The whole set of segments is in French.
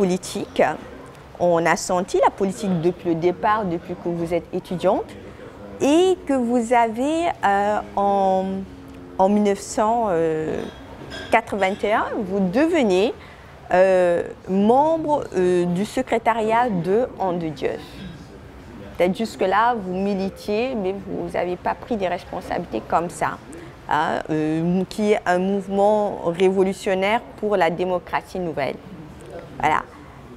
politique. On a senti la politique depuis le départ, depuis que vous êtes étudiante, et que vous avez en 1981, vous devenez membre du secrétariat de En de Dieu. Peut-être jusque-là, vous militiez, mais vous n'avez pas pris des responsabilités comme ça, hein, qui est un mouvement révolutionnaire pour la démocratie nouvelle. Voilà.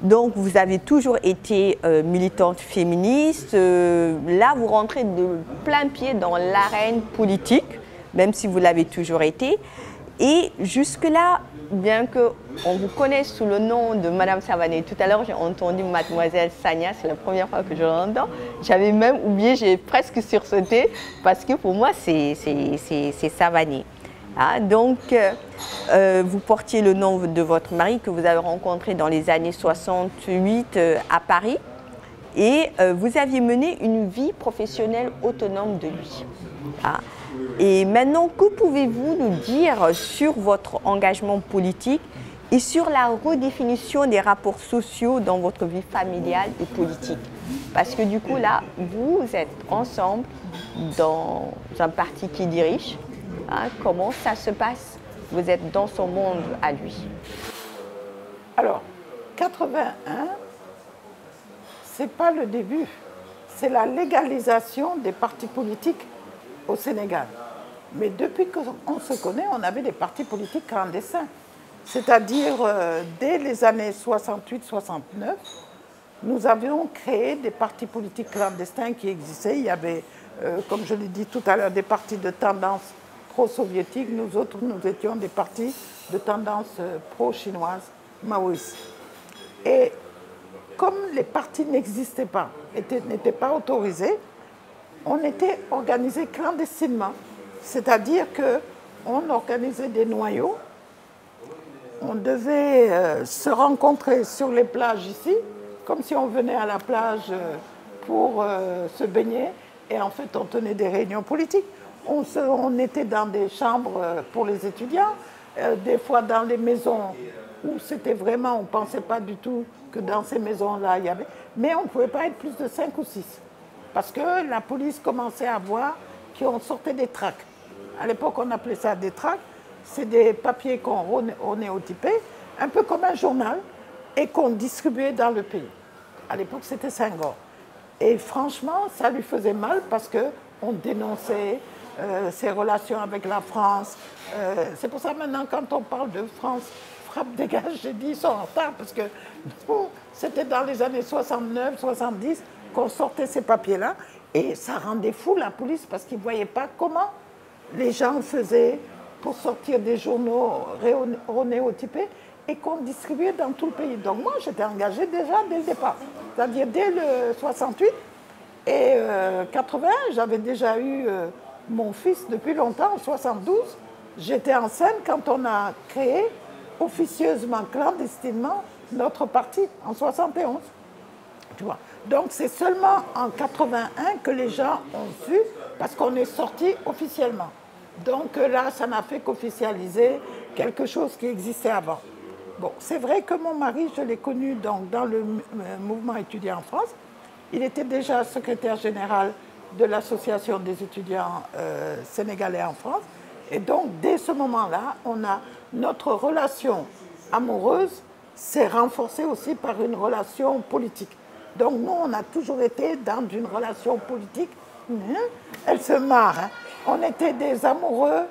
Donc, vous avez toujours été militante féministe. Là, vous rentrez de plein pied dans l'arène politique, même si vous l'avez toujours été. Et jusque-là, bien qu'on vous connaisse sous le nom de Madame Savané, tout à l'heure j'ai entendu Mademoiselle Sania, c'est la première fois que je l'entends. J'avais même oublié, j'ai presque sursauté, parce que pour moi c'est Savané. Ah, donc, vous portiez le nom de votre mari que vous avez rencontré dans les années 68 à Paris, et vous aviez mené une vie professionnelle autonome de lui. Ah. Et maintenant, que pouvez-vous nous dire sur votre engagement politique et sur la redéfinition des rapports sociaux dans votre vie familiale et politique? Parce que du coup, là, vous êtes ensemble dans un parti qui dirige. Hein, comment ça se passe? Vous êtes dans son monde à lui. Alors, 81, c'est pas le début. C'est la légalisation des partis politiques au Sénégal. Mais depuis qu'on se connaît, on avait des partis politiques clandestins. C'est-à-dire, dès les années 68-69, nous avions créé des partis politiques clandestins qui existaient. Il y avait, comme je l'ai dit tout à l'heure, des partis de tendance pro-soviétique. Nous autres, nous étions des partis de tendance pro-chinoise, maoïste. Et comme les partis n'existaient pas, n'étaient pas autorisés, on était organisé clandestinement. C'est-à-dire qu'on organisait des noyaux, on devait se rencontrer sur les plages ici, comme si on venait à la plage pour se baigner, et en fait on tenait des réunions politiques. On était dans des chambres pour les étudiants, des fois dans les maisons où c'était vraiment, on ne pensait pas du tout que dans ces maisons-là il y avait, mais on ne pouvait pas être plus de 5 ou 6. Parce que la police commençait à voir qu'on sortait des tracts. À l'époque, on appelait ça des tracts. C'est des papiers qu'on onéotypait, un peu comme un journal, et qu'on distribuait dans le pays. À l'époque, c'était Senghor. Et franchement, ça lui faisait mal parce qu'on dénonçait ses relations avec la France. C'est pour ça maintenant, quand on parle de France, frappe, dégage, j'ai dit, ils sont en retard parce que c'était dans les années 69, 70, qu'on sortait ces papiers-là, et ça rendait fou la police parce qu'ils ne voyaient pas comment les gens faisaient pour sortir des journaux onéotypés et qu'on distribuait dans tout le pays. Donc moi, j'étais engagée déjà dès le départ, c'est-à-dire dès le 68 et 81, j'avais déjà eu mon fils depuis longtemps, en 72. J'étais en scène quand on a créé officieusement, clandestinement, notre parti en 71. Tu vois. Donc c'est seulement en 81 que les gens ont vu, parce qu'on est sorti officiellement. Donc là, ça n'a fait qu'officialiser quelque chose qui existait avant. Bon, c'est vrai que mon mari, je l'ai connu donc, dans le mouvement étudiant en France. Il était déjà secrétaire général de l'association des étudiants sénégalais en France. Et donc, dès ce moment-là, notre relation amoureuse s'est renforcée aussi par une relation politique. Donc nous, on a toujours été dans une relation politique. Elle se marre. Hein. On était des amoureux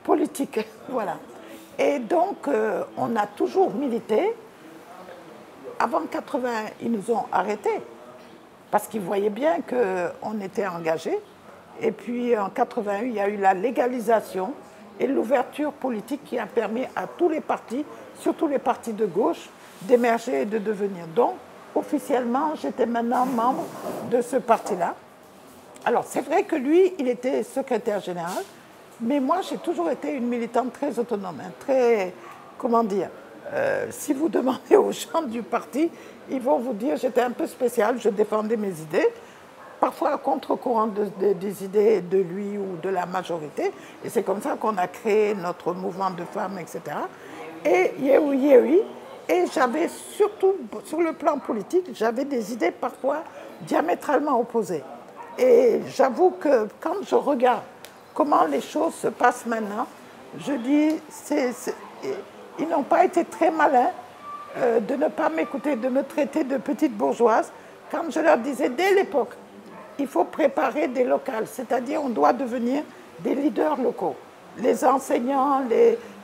politiques. Voilà. Et donc, on a toujours milité. Avant 80, ils nous ont arrêtés parce qu'ils voyaient bien qu'on était engagés. Et puis, en 81, il y a eu la légalisation et l'ouverture politique qui a permis à tous les partis, surtout les partis de gauche, d'émerger et de devenir. Donc, officiellement, j'étais maintenant membre de ce parti-là. Alors, c'est vrai que lui, il était secrétaire général, mais moi, j'ai toujours été une militante très autonome, hein, très, comment dire, si vous demandez aux gens du parti, ils vont vous dire, j'étais un peu spéciale, je défendais mes idées, parfois à contre-courant des idées de lui ou de la majorité, et c'est comme ça qu'on a créé notre mouvement de femmes, etc. Et Yehui, Et j'avais surtout, sur le plan politique, j'avais des idées parfois diamétralement opposées. Et j'avoue que quand je regarde comment les choses se passent maintenant, je dis, ils n'ont pas été très malins de ne pas m'écouter, de me traiter de petite bourgeoise, quand je leur disais dès l'époque, il faut préparer des locales, c'est-à-dire on doit devenir des leaders locaux. Les enseignants,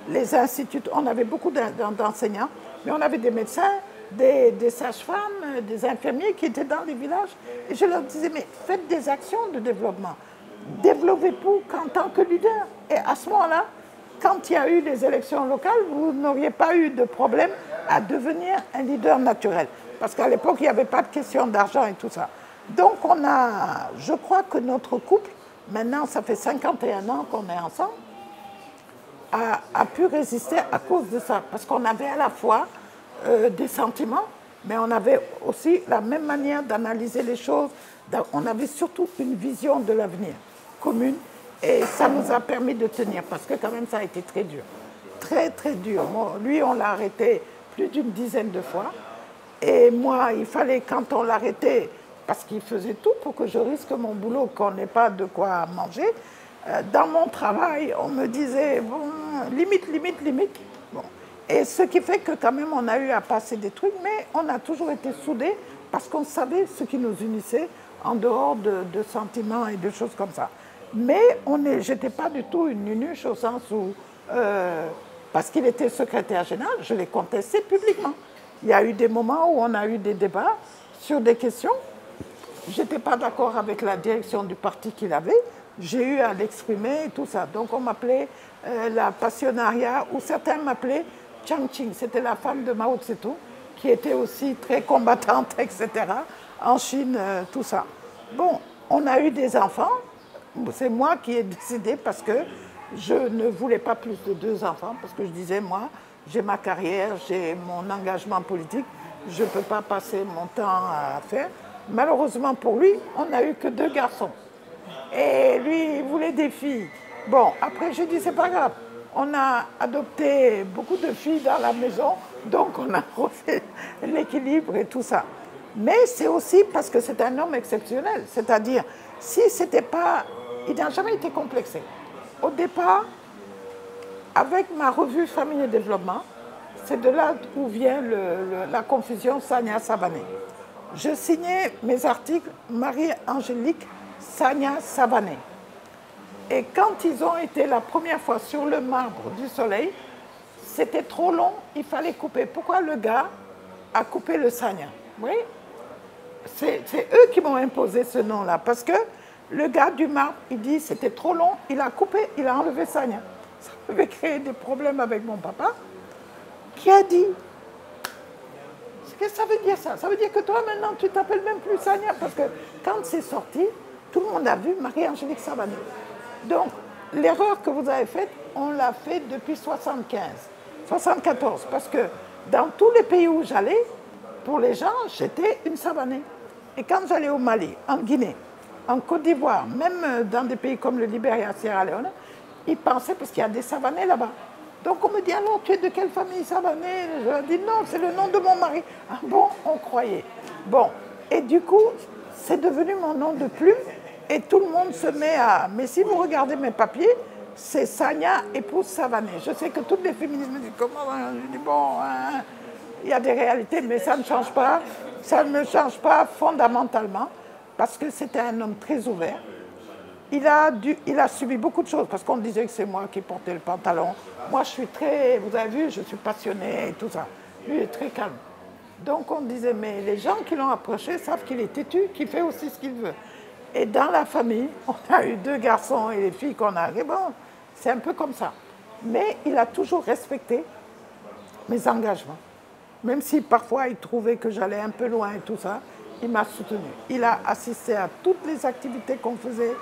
les instituts, on avait beaucoup d'enseignants, mais on avait des médecins, des sages-femmes, des infirmiers qui étaient dans les villages. Et je leur disais, mais faites des actions de développement. Développez-vous en tant que leader. Et à ce moment-là, quand il y a eu les élections locales, vous n'auriez pas eu de problème à devenir un leader naturel. Parce qu'à l'époque, il n'y avait pas de question d'argent et tout ça. Donc, je crois que notre couple, maintenant, ça fait 51 ans qu'on est ensemble, a pu résister à cause de ça. Parce qu'on avait à la fois des sentiments, mais on avait aussi la même manière d'analyser les choses. On avait surtout une vision de l'avenir commune. Et ça nous a permis de tenir, parce que quand même, ça a été très dur. Très, très dur. Moi, lui, on l'a arrêté plus d'une dizaine de fois. Et moi, il fallait, quand on l'arrêtait, parce qu'il faisait tout pour que je risque mon boulot, qu'on n'ait pas de quoi manger, dans mon travail, on me disait, bon, limite, limite, limite. Bon. Et ce qui fait que quand même, on a eu à passer des trucs, mais on a toujours été soudés, parce qu'on savait ce qui nous unissait, en dehors de sentiments et de choses comme ça. Mais je n'étais pas du tout une nunuche au sens où, parce qu'il était secrétaire général, je l'ai contesté publiquement. Il y a eu des moments où on a eu des débats sur des questions. Je n'étais pas d'accord avec la direction du parti qu'il avait. J'ai eu à l'exprimer et tout ça. Donc on m'appelait la passionnariat, ou certains m'appelaient Chang Ching. C'était la femme de Mao Tse-tung, qui était aussi très combattante, etc. En Chine, tout ça. Bon, on a eu des enfants. C'est moi qui ai décidé parce que je ne voulais pas plus de 2 enfants, parce que je disais, moi, j'ai ma carrière, j'ai mon engagement politique, je ne peux pas passer mon temps à faire. Malheureusement pour lui, on n'a eu que 2 garçons. Et lui, il voulait des filles. Bon, après, j'ai dit, c'est pas grave. On a adopté beaucoup de filles dans la maison, donc on a refait l'équilibre et tout ça. Mais c'est aussi parce que c'est un homme exceptionnel. C'est-à-dire, si c'était pas... Il n'a jamais été complexé. Au départ, avec ma revue Famille et Développement, c'est de là où vient la confusion Sagna Savané. Je signais mes articles Marie-Angélique Sagna Savané. Et quand ils ont été la première fois sur le marbre du soleil, c'était trop long, il fallait couper. Pourquoi le gars a coupé le Sagna? Oui, c'est eux qui m'ont imposé ce nom-là, parce que le gars du marbre, il dit c'était trop long, il a coupé, il a enlevé Sagna. Ça avait créé des problèmes avec mon papa, qui a dit, qu'est-ce que ça veut dire ça? Ça veut dire que toi maintenant tu t'appelles même plus Sagna, parce que quand c'est sorti, tout le monde a vu Marie-Angélique Savané. Donc l'erreur que vous avez faite, on l'a fait depuis 75, 74, parce que dans tous les pays où j'allais, pour les gens, j'étais une Savané. Et quand j'allais au Mali, en Guinée, en Côte d'Ivoire, même dans des pays comme le Libéria, Sierra Leone, ils pensaient, parce qu'il y a des Savanés là-bas. Donc on me dit, alors tu es de quelle famille Savané? Je leur dis, non, c'est le nom de mon mari. Ah bon, on croyait. Bon, et du coup, c'est devenu mon nom de plume, et tout le monde se met à... Mais si vous regardez mes papiers, c'est Sagna, épouse Savané. Je sais que toutes les féministes me disent, comment? Je dis, bon, hein, il y a des réalités, mais ça ne change pas. Ça ne change pas fondamentalement, parce que c'était un homme très ouvert. Il a subi beaucoup de choses, parce qu'on disait que c'est moi qui portais le pantalon. Moi, je suis très, vous avez vu, je suis passionnée et tout ça. Lui est très calme. Donc on disait, mais les gens qui l'ont approché savent qu'il est têtu, qu'il fait aussi ce qu'il veut. Et dans la famille, on a eu 2 garçons et les filles qu'on a. Et bon, c'est un peu comme ça. Mais il a toujours respecté mes engagements. Même si parfois il trouvait que j'allais un peu loin et tout ça, il m'a soutenu. Il a assisté à toutes les activités qu'on faisait.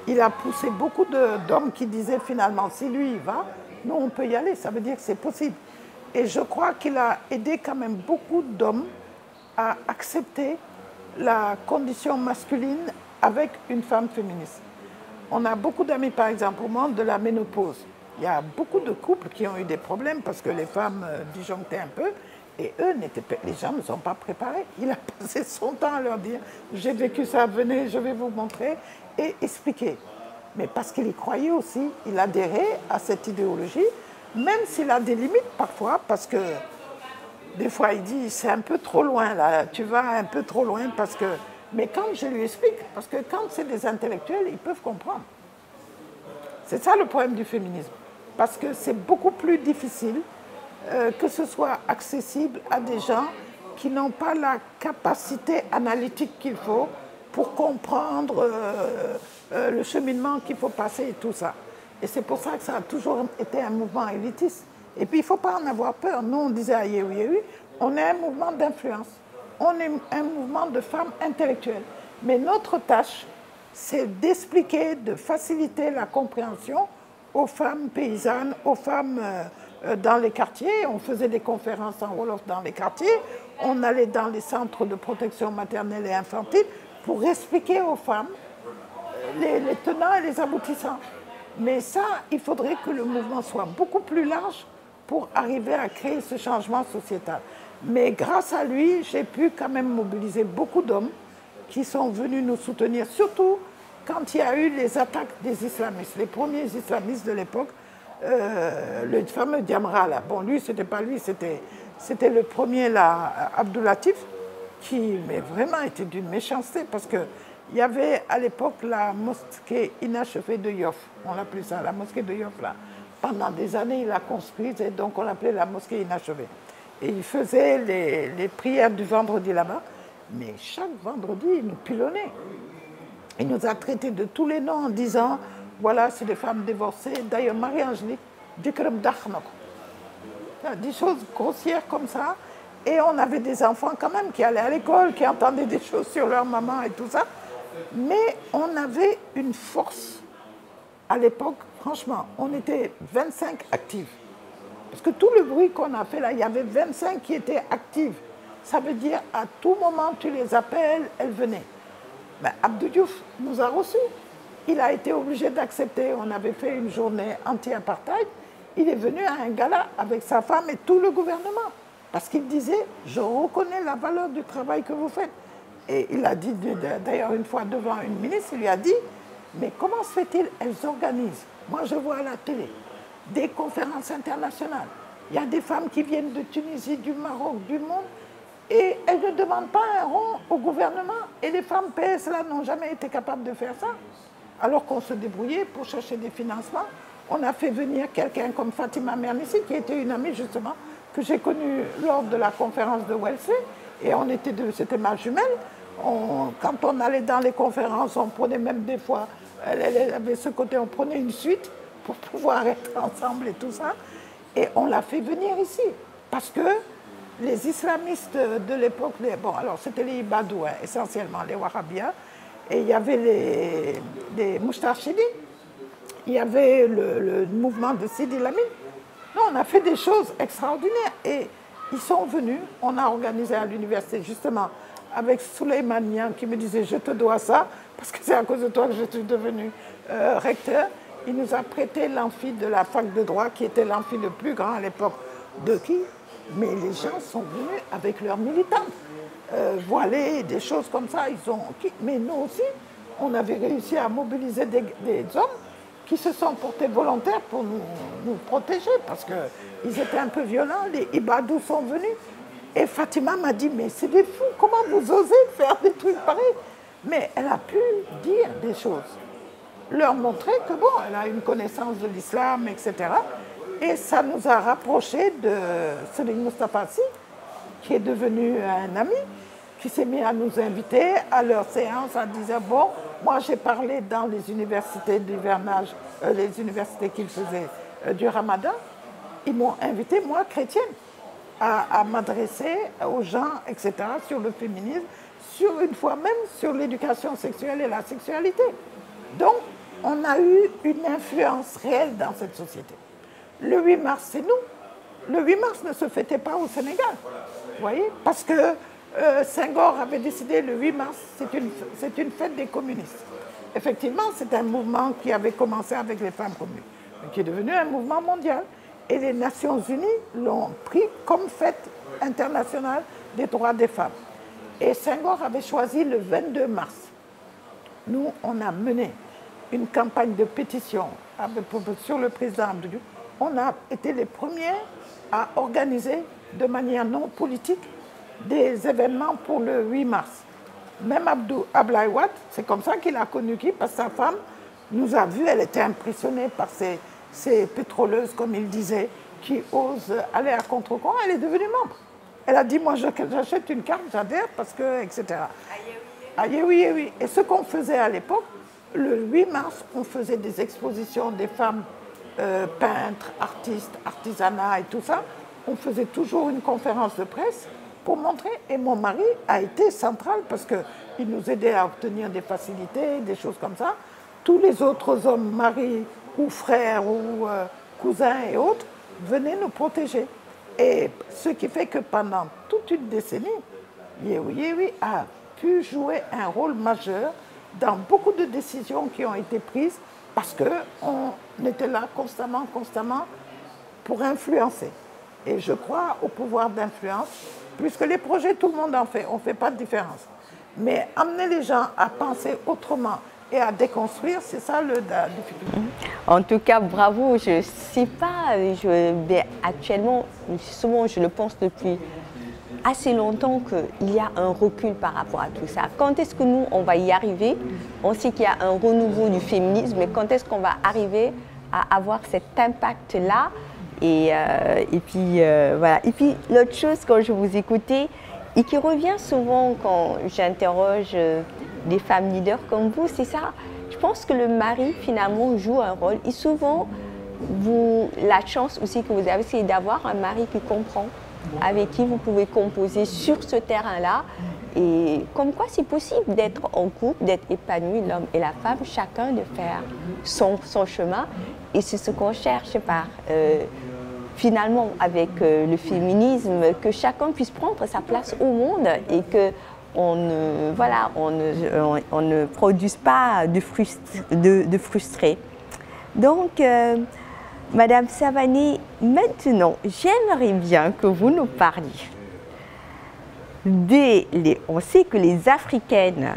Il a poussé beaucoup d'hommes qui disaient finalement, si lui y va, nous on peut y aller, ça veut dire que c'est possible. Et je crois qu'il a aidé quand même beaucoup d'hommes à accepter la condition masculine avec une femme féministe. On a beaucoup d'amis, par exemple, au monde de la ménopause. Il y a beaucoup de couples qui ont eu des problèmes parce que les femmes disjonctaient un peu. Et eux, les gens ne sont pas préparés. Il a passé son temps à leur dire, j'ai vécu ça, venez, je vais vous montrer, et expliquer. Mais parce qu'il y croyait aussi, il adhérait à cette idéologie, même s'il a des limites parfois, parce que des fois il dit, c'est un peu trop loin là, tu vas un peu trop loin, parce que... Mais quand je lui explique, parce que quand c'est des intellectuels, ils peuvent comprendre. C'est ça le problème du féminisme, parce que c'est beaucoup plus difficile que ce soit accessible à des gens qui n'ont pas la capacité analytique qu'il faut pour comprendre le cheminement qu'il faut passer et tout ça. Et c'est pour ça que ça a toujours été un mouvement élitiste. Et puis il ne faut pas en avoir peur. Nous, on disait à Yehui Yehui, on est un mouvement d'influence. On est un mouvement de femmes intellectuelles. Mais notre tâche, c'est d'expliquer, de faciliter la compréhension aux femmes paysannes, aux femmes dans les quartiers. On faisait des conférences en Wolof dans les quartiers. On allait dans les centres de protection maternelle et infantile pour expliquer aux femmes les tenants et les aboutissants. Mais ça, il faudrait que le mouvement soit beaucoup plus large pour arriver à créer ce changement sociétal. Mais grâce à lui, j'ai pu quand même mobiliser beaucoup d'hommes qui sont venus nous soutenir, surtout quand il y a eu les attaques des islamistes, les premiers islamistes de l'époque, le fameux Diamra, là. Bon, lui, c'était pas lui, c'était le premier, là, Abdoulatif, qui mais vraiment était d'une méchanceté, parce qu'il y avait à l'époque la mosquée inachevée de Yoff, on l'appelait ça, la mosquée de Yoff, là. Pendant des années, il l'a construite, et donc on l'appelait la mosquée inachevée. Et il faisait les prières du vendredi là-bas, mais chaque vendredi, il nous pilonnait. Il nous a traités de tous les noms en disant, voilà, c'est des femmes divorcées. D'ailleurs, Marie-Angélique, Dikram Dakhnok. Des choses grossières comme ça. Et on avait des enfants quand même qui allaient à l'école, qui entendaient des choses sur leur maman et tout ça. Mais on avait une force. À l'époque, franchement, on était 25 actives. Parce que tout le bruit qu'on a fait là, il y avait 25 qui étaient actives. Ça veut dire, à tout moment, tu les appelles, elles venaient. Ben, Abdou Diouf nous a reçus. Il a été obligé d'accepter. On avait fait une journée anti-apartheid. Il est venu à un gala avec sa femme et tout le gouvernement. Parce qu'il disait, je reconnais la valeur du travail que vous faites. Et il a dit, d'ailleurs une fois devant une ministre, il lui a dit, mais comment se fait-il, elles organisent, moi je vois à la télé, des conférences internationales. Il y a des femmes qui viennent de Tunisie, du Maroc, du monde, et elles ne demandent pas un rond au gouvernement. Et les femmes PS là n'ont jamais été capables de faire ça. Alors qu'on se débrouillait pour chercher des financements. On a fait venir quelqu'un comme Fatima Mernissi, qui était une amie justement, que j'ai connue lors de la conférence de Wellesley. Et on était c'était ma jumelle. Quand on allait dans les conférences, on prenait même des fois, elle avait ce côté, on prenait une suite pour pouvoir être ensemble et tout ça. Et on l'a fait venir ici. Parce que les islamistes de l'époque, bon, alors c'était les Ibadou, hein, essentiellement, les Wahhabiens, et il y avait les Moustarchidis, il y avait le mouvement de Sidi Lamine. Non, on a fait des choses extraordinaires. Et ils sont venus, on a organisé à l'université, justement, avec Souleymane Niang, qui me disait, je te dois ça, parce que c'est à cause de toi que je suis devenu recteur. Il nous a prêté l'amphi de la fac de droit, qui était l'amphi le plus grand à l'époque de qui? Mais les gens sont venus avec leurs militantes, voilées, des choses comme ça. Mais nous aussi, on avait réussi à mobiliser des hommes qui se sont portés volontaires pour nous protéger, parce qu'ils étaient un peu violents. Les Ibadou sont venus. Et Fatima m'a dit, mais c'est des fous, comment vous osez faire des trucs pareils? Mais elle a pu dire des choses, leur montrer que bon, elle a une connaissance de l'islam, etc. Et ça nous a rapprochés de Serigne Moustapha Sy, qui est devenu un ami, qui s'est mis à nous inviter à leur séance en disant, bon, moi j'ai parlé dans les universités d'hivernage, les universités qu'ils faisaient du Ramadan, ils m'ont invité, moi, chrétienne, à m'adresser aux gens, etc., sur le féminisme, sur une fois même sur l'éducation sexuelle et la sexualité. Donc, on a eu une influence réelle dans cette société. Le 8 mars, c'est nous. Le 8 mars ne se fêtait pas au Sénégal, vous voyez, parce que Senghor avait décidé le 8 mars, c'est une fête des communistes. Effectivement, c'est un mouvement qui avait commencé avec les femmes communes, mais qui est devenu un mouvement mondial. Et les Nations Unies l'ont pris comme fête internationale des droits des femmes. Et Senghor avait choisi le 22 mars. Nous, on a mené une campagne de pétition sur le président Abdou Diouf. On a été les premiers à organiser de manière non politique des événements pour le 8 mars. Même Abdoulaye Wade, c'est comme ça qu'il a connu qui, parce que sa femme nous a vus, elle était impressionnée par ces pétroleuses, comme il disait, qui osent aller à contre-courant. Elle est devenue membre. Elle a dit, moi j'achète une carte, j'adhère, parce que, etc. Aïe, oui, oui. Et ce qu'on faisait à l'époque, le 8 mars, on faisait des expositions des femmes peintres, artistes, artisanat et tout ça. On faisait toujours une conférence de presse pour montrer. Et mon mari a été central parce qu'il nous aidait à obtenir des facilités, des choses comme ça. Tous les autres hommes, maris ou frères ou cousins et autres, venaient nous protéger. Et ce qui fait que pendant toute une décennie, Yéwi a pu jouer un rôle majeur dans beaucoup de décisions qui ont été prises parce qu'on était là constamment pour influencer. Et je crois au pouvoir d'influence, puisque les projets, tout le monde en fait, on ne fait pas de différence. Mais amener les gens à penser autrement et à déconstruire, c'est ça la difficulté. En tout cas, bravo. Je ne sais pas, mais actuellement, souvent je le pense depuis assez longtemps qu'il y a un recul par rapport à tout ça. Quand est-ce que nous, on va y arriver? On sait qu'il y a un renouveau du féminisme, mais quand est-ce qu'on va arriver à avoir cet impact-là? Et puis, voilà. Et puis, l'autre chose, quand je vous écoutais, et qui revient souvent quand j'interroge des femmes leaders comme vous, c'est ça. Je pense que le mari, finalement, joue un rôle. Et souvent, la chance aussi que vous avez, c'est d'avoir un mari qui comprend, avec qui vous pouvez composer sur ce terrain-là. Et comme quoi, c'est possible d'être en couple, d'être épanoui, l'homme et la femme, chacun de faire son chemin. Et c'est ce qu'on cherche finalement, avec le féminisme, que chacun puisse prendre sa place au monde et que on ne produise pas de frustrés. Donc, Madame Savané, maintenant, j'aimerais bien que vous nous parliez on sait que les Africaines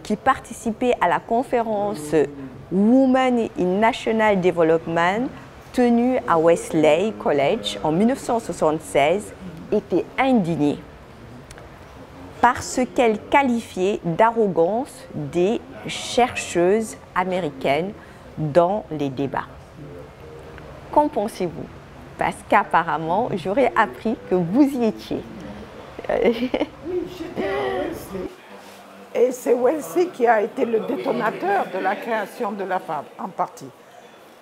qui participaient à la conférence Women in National Development tenue à Wesley College en 1976 étaient indignées par ce qu'elles qualifiaient d'arrogance des chercheuses américaines dans les débats. Qu'en pensez-vous? Parce qu'apparemment, j'aurais appris que vous y étiez. Oui, j'étais à Wesley. Et c'est Wesley qui a été le détonateur de la création de la femme, en partie.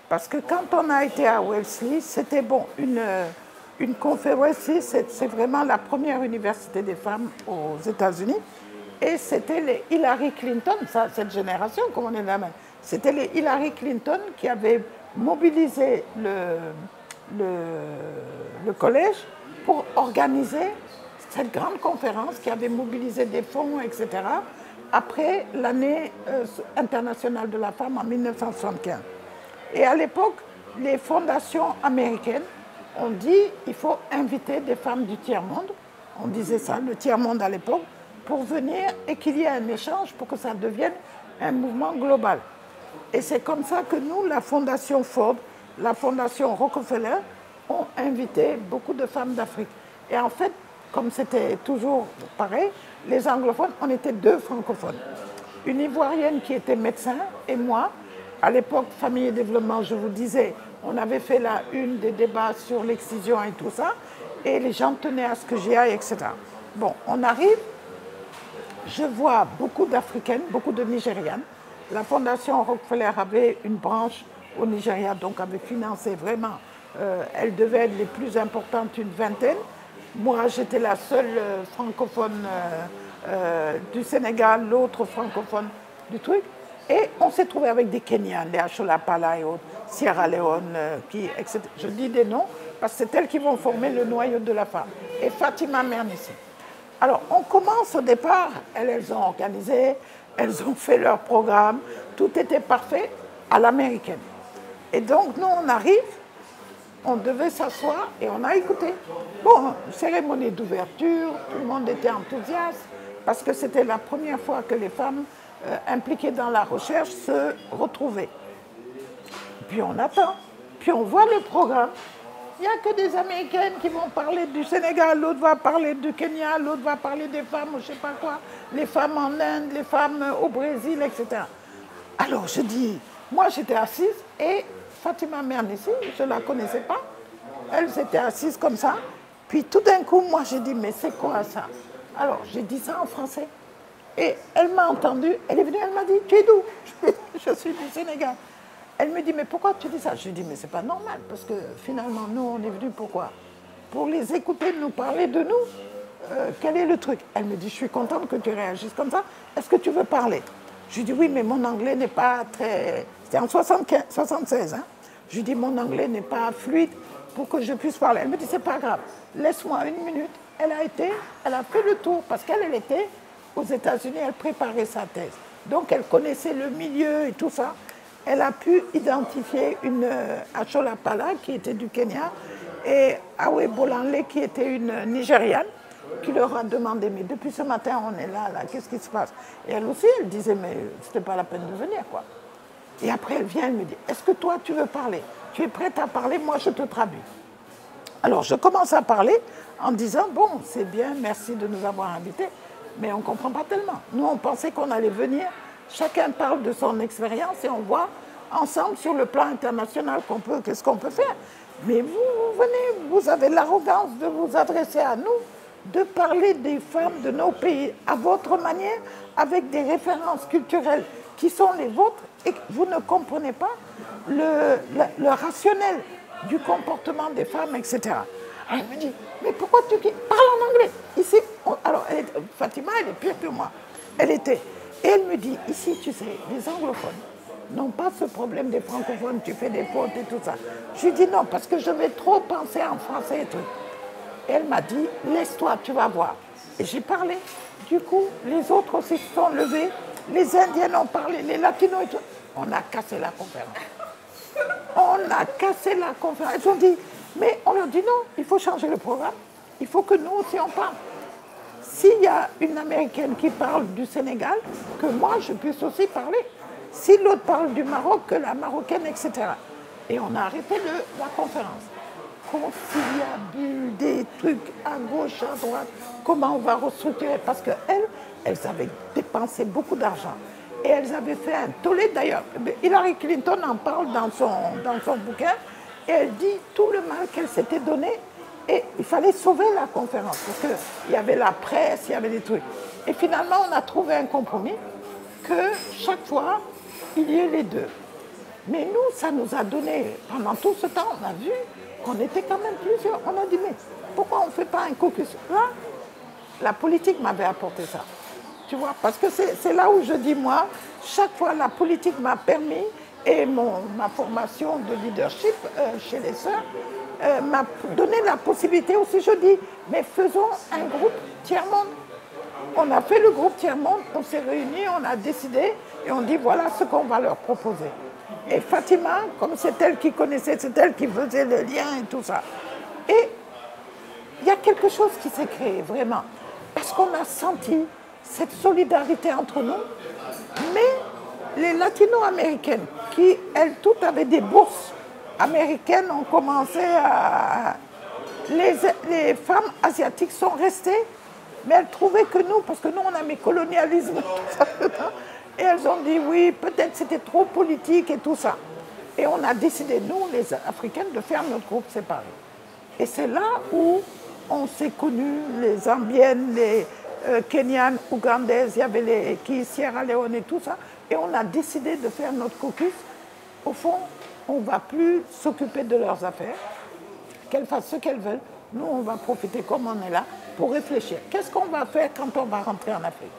Parce que quand on a été à Wesley, c'était bon, une conférence. Wesley, c'est vraiment la première université des femmes aux États-Unis. Et c'était les Hillary Clinton, ça, cette génération, comme on est là, c'était les Hillary Clinton qui avaient mobilisé le collège pour organiser cette grande conférence qui avait mobilisé des fonds, etc., après l'année internationale de la femme en 1975. Et à l'époque, les fondations américaines ont dit qu'il faut inviter des femmes du tiers-monde, on disait ça, le tiers-monde à l'époque, pour venir et qu'il y ait un échange pour que ça devienne un mouvement global. Et c'est comme ça que nous, la Fondation Ford, la Fondation Rockefeller, ont invité beaucoup de femmes d'Afrique. Et en fait, comme c'était toujours pareil, les anglophones, on était deux francophones. Une ivoirienne qui était médecin et moi. À l'époque, Famille et Développement, je vous disais, on avait fait la une des débats sur l'excision et tout ça, et les gens tenaient à ce que j'y aille, etc. Bon, on arrive, je vois beaucoup d'Africaines, beaucoup de Nigérianes. La Fondation Rockefeller avait une branche au Nigeria, donc avait financé vraiment, elles devaient être les plus importantes, une vingtaine. Moi, j'étais la seule francophone du Sénégal, l'autre francophone du truc. Et on s'est trouvé avec des Kenyans, des Acholapala et autres, Sierra Leone, etc. Je dis des noms parce que c'est elles qui vont former le noyau de la femme. Et Fatima Mernissi. Alors, on commence au départ, elles ont organisé, elles ont fait leur programme, tout était parfait à l'américaine. Et donc, nous, on arrive, on devait s'asseoir et on a écouté. Bon, cérémonie d'ouverture, tout le monde était enthousiaste parce que c'était la première fois que les femmes impliquées dans la recherche se retrouvaient. Puis on attend, puis on voit le programme. Il n'y a que des Américaines qui vont parler du Sénégal, l'autre va parler du Kenya, l'autre va parler des femmes, je ne sais pas quoi, les femmes en Inde, les femmes au Brésil, etc. Alors je dis, moi j'étais assise et Fatima Mernissi, je ne la connaissais pas, elle s'était assise comme ça. Puis tout d'un coup, moi j'ai dit, mais c'est quoi ça? Alors j'ai dit ça en français. Et elle m'a entendu, elle est venue, elle m'a dit, tu es d'où? Je suis du Sénégal. Elle me dit, mais pourquoi tu dis ça? Je lui dis, mais c'est pas normal, parce que finalement, nous, on est venus pourquoi? Pour les écouter nous parler de nous. Quel est le truc? Elle me dit, je suis contente que tu réagisses comme ça. Est-ce que tu veux parler? Je lui dis, oui, mais mon anglais n'est pas très... C'était en 76, hein. Je lui dis, mon anglais n'est pas fluide pour que je puisse parler. Elle me dit, c'est pas grave, laisse-moi une minute. Elle a fait le tour, parce qu'elle était aux États-Unis, elle préparait sa thèse. Donc, elle connaissait le milieu et tout ça. Elle a pu identifier une Achola Pala qui était du Kenya et Awe Bolanle qui était une Nigériane qui leur a demandé, mais depuis ce matin on est là, qu'est-ce qui se passe? Et elle aussi, elle disait, mais c'était pas la peine de venir, quoi. Et après elle vient, elle me dit, est-ce que toi tu veux parler? Tu es prête à parler? Moi je te traduis. Alors je commence à parler en disant, bon, c'est bien, merci de nous avoir invités, mais on ne comprend pas tellement. Nous on pensait qu'on allait venir. Chacun parle de son expérience et on voit ensemble sur le plan international qu'est-ce qu'on peut faire. Mais vous venez, vous avez l'arrogance de vous adresser à nous, de parler des femmes de nos pays à votre manière, avec des références culturelles qui sont les vôtres et que vous ne comprenez pas le rationnel du comportement des femmes, etc. Alors, elle me dit, mais pourquoi tu parles en anglais? Ici, alors Fatima, elle est pire que moi. Et elle me dit, ici, tu sais, les anglophones n'ont pas ce problème des francophones, tu fais des fautes et tout ça. Je lui dis non, parce que je vais trop penser en français et tout. Et elle m'a dit, laisse-toi, tu vas voir. Et j'ai parlé. Du coup, les autres aussi se sont levés, les Indiennes ont parlé, les Latinos et tout. On a cassé la conférence. On a cassé la conférence. Ils ont dit, mais on leur dit non, il faut changer le programme. Il faut que nous aussi on parle. S'il y a une Américaine qui parle du Sénégal, que moi je puisse aussi parler. Si l'autre parle du Maroc, que la Marocaine, etc. Et on a arrêté la conférence. Conciliabule, des trucs à gauche, à droite, comment on va restructurer. Parce qu'elles avaient dépensé beaucoup d'argent. Et elles avaient fait un tollé d'ailleurs. Hillary Clinton en parle dans son bouquin. Et elle dit tout le mal qu'elle s'était donné. Et il fallait sauver la conférence, parce qu'il y avait la presse, il y avait des trucs. Et finalement, on a trouvé un compromis que chaque fois, il y ait les deux. Mais nous, ça nous a donné, pendant tout ce temps, on a vu qu'on était quand même plusieurs. On a dit, mais pourquoi on ne fait pas un caucus? Là, la politique m'avait apporté ça. Tu vois, parce que c'est là où je dis, moi, chaque fois, la politique m'a permis, et ma formation de leadership chez les sœurs, m'a donné la possibilité aussi, je dis, mais faisons un groupe tiers-monde. On a fait le groupe tiers-monde, on s'est réunis, on a décidé, et on dit, voilà ce qu'on va leur proposer. Et Fatima, comme c'est elle qui connaissait, c'est elle qui faisait le lien et tout ça. Et il y a quelque chose qui s'est créé, vraiment, parce qu'on a senti cette solidarité entre nous, mais les latino-américaines, qui, elles toutes, avaient des bourses américaines, ont commencé à... Les femmes asiatiques sont restées, mais elles trouvaient que nous, parce que nous, on a mis colonialisme, tout ça, et elles ont dit, oui, peut-être c'était trop politique et tout ça. Et on a décidé, nous, les Africaines, de faire notre groupe séparé. Et c'est là où on s'est connus, les Zambiennes, les Kenyanes, Ougandaises, il y avait les Sierra Leone et tout ça. Et on a décidé de faire notre caucus. Au fond, on ne va plus s'occuper de leurs affaires, qu'elles fassent ce qu'elles veulent. Nous, on va profiter comme on est là pour réfléchir. Qu'est-ce qu'on va faire quand on va rentrer en Afrique?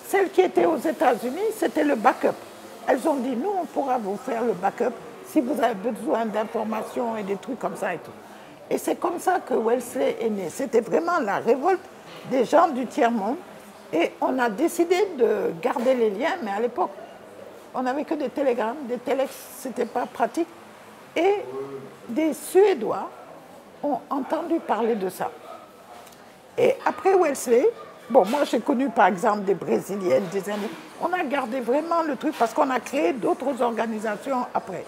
Celles qui étaient aux États-Unis, c'était le backup. Elles ont dit, nous, on pourra vous faire le backup si vous avez besoin d'informations et des trucs comme ça et tout. Et c'est comme ça que Wellesley est né. C'était vraiment la révolte des gens du tiers-monde. Et on a décidé de garder les liens, mais à l'époque, on n'avait que des télégrammes, des téléx, c'était pas pratique. Et des Suédois ont entendu parler de ça. Et après Wellesley, bon, moi j'ai connu par exemple des Brésiliennes, des Indiens. On a gardé vraiment le truc parce qu'on a créé d'autres organisations après.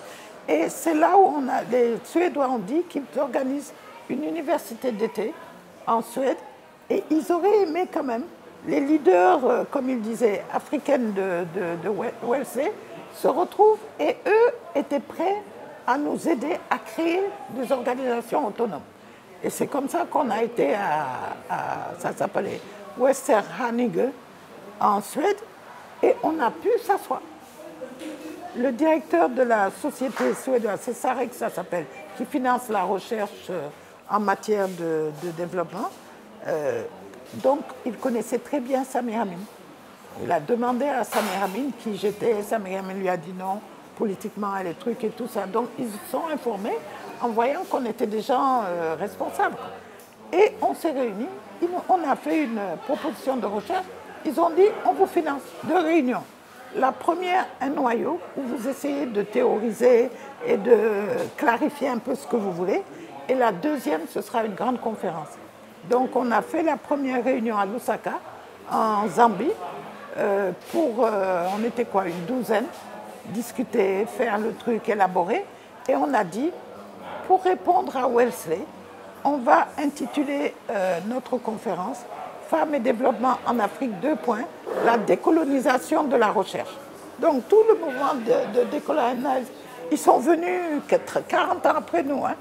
Et c'est là où les Suédois ont dit qu'ils organisent une université d'été en Suède. Et ils auraient aimé quand même, les leaders, comme ils disaient, africaines de Wellesley, se retrouvent et eux étaient prêts à nous aider à créer des organisations autonomes. Et c'est comme ça qu'on a été ça s'appelait Westerhaninge en Suède, et on a pu s'asseoir. Le directeur de la société suédoise, c'est Sarek, ça s'appelle, qui finance la recherche en matière de développement. Donc, il connaissait très bien Samir Amin. Il a demandé à Samir Amin qui j'étais. Samir Amin lui a dit non, politiquement, et les trucs et tout ça. Donc, ils se sont informés en voyant qu'on était des gens responsables. Et on s'est réunis, on a fait une proposition de recherche. Ils ont dit, on vous finance 2 réunions. La première, un noyau, où vous essayez de théoriser et de clarifier un peu ce que vous voulez. Et la deuxième, ce sera une grande conférence. Donc on a fait la première réunion à Lusaka, en Zambie, on était quoi, une douzaine, discuter, faire le truc, élaborer. Et on a dit, pour répondre à Wellesley, on va intituler notre conférence « Femmes et développement en Afrique, 2 points, la décolonisation de la recherche ». Donc tout le mouvement de décolonisation, ils sont venus 40 ans après nous. Hein.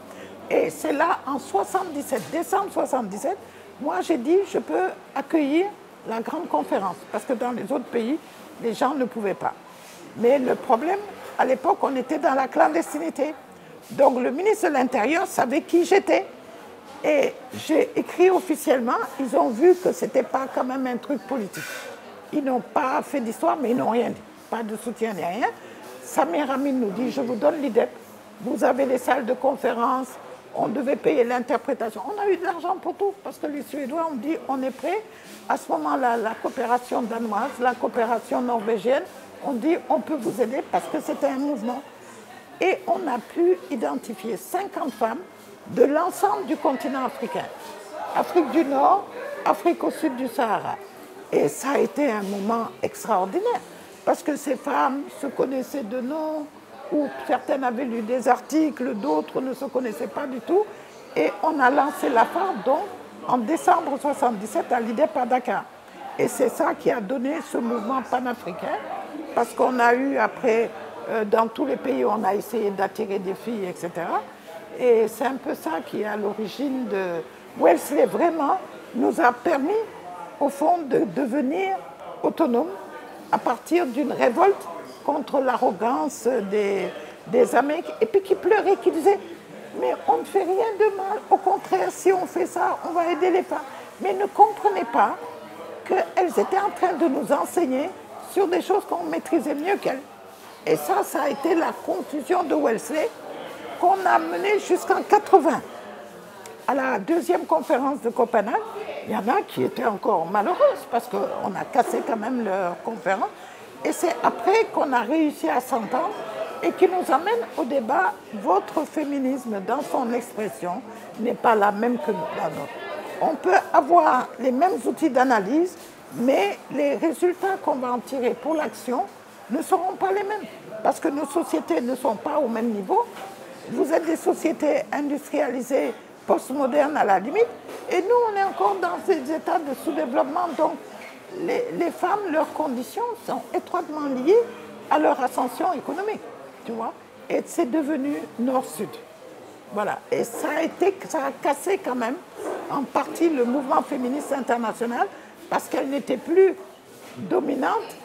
Et c'est là, en 77, décembre 77, moi j'ai dit je peux accueillir la grande conférence. Parce que dans les autres pays, les gens ne pouvaient pas. Mais le problème, à l'époque, on était dans la clandestinité. Donc le ministre de l'Intérieur savait qui j'étais. Et j'ai écrit officiellement, ils ont vu que ce n'était pas quand même un truc politique. Ils n'ont pas fait d'histoire, mais ils n'ont rien dit. Pas de soutien ni rien. Samir Amin nous dit, je vous donne l'IDEP, vous avez les salles de conférence, on devait payer l'interprétation. On a eu de l'argent pour tout, parce que les Suédois ont dit, on est prêts. À ce moment-là, la coopération danoise, la coopération norvégienne, on dit, on peut vous aider, parce que c'était un mouvement. Et on a pu identifier 50 femmes de l'ensemble du continent africain. Afrique du Nord, Afrique au sud du Sahara. Et ça a été un moment extraordinaire, parce que ces femmes se connaissaient de nom, ou certaines avaient lu des articles, d'autres ne se connaissaient pas du tout. Et on a lancé la FARC, donc, en décembre 1977, à l'IDEP à Dakar. Et c'est ça qui a donné ce mouvement panafricain, parce qu'on a eu après, dans tous les pays, on a essayé d'attirer des filles, etc. Et c'est un peu ça qui est à l'origine de... Wellesley, vraiment, nous a permis, au fond, de devenir autonomes à partir d'une révolte contre l'arrogance des Américains. Et puis qui pleuraient, qui disaient, mais on ne fait rien de mal, au contraire, si on fait ça, on va aider les femmes. Mais ne comprenaient pas qu'elles étaient en train de nous enseigner sur des choses qu'on maîtrisait mieux qu'elles. Et ça a été la confusion de Wellesley qu'on a menée jusqu'en 80. À la deuxième conférence de Copenhague, il y en a qui étaient encore malheureuses parce qu'on a cassé quand même leur conférence. Et c'est après qu'on a réussi à s'entendre et qui nous amène au débat. Votre féminisme, dans son expression, n'est pas la même que la nôtre. On peut avoir les mêmes outils d'analyse, mais les résultats qu'on va en tirer pour l'action ne seront pas les mêmes. Parce que nos sociétés ne sont pas au même niveau. Vous êtes des sociétés industrialisées, postmodernes à la limite, et nous, on est encore dans ces états de sous-développement. Donc, les femmes, leurs conditions sont étroitement liées à leur ascension économique, tu vois. Et c'est devenu nord-sud. Voilà. Et ça a cassé quand même en partie le mouvement féministe international parce qu'elle n'était plus dominante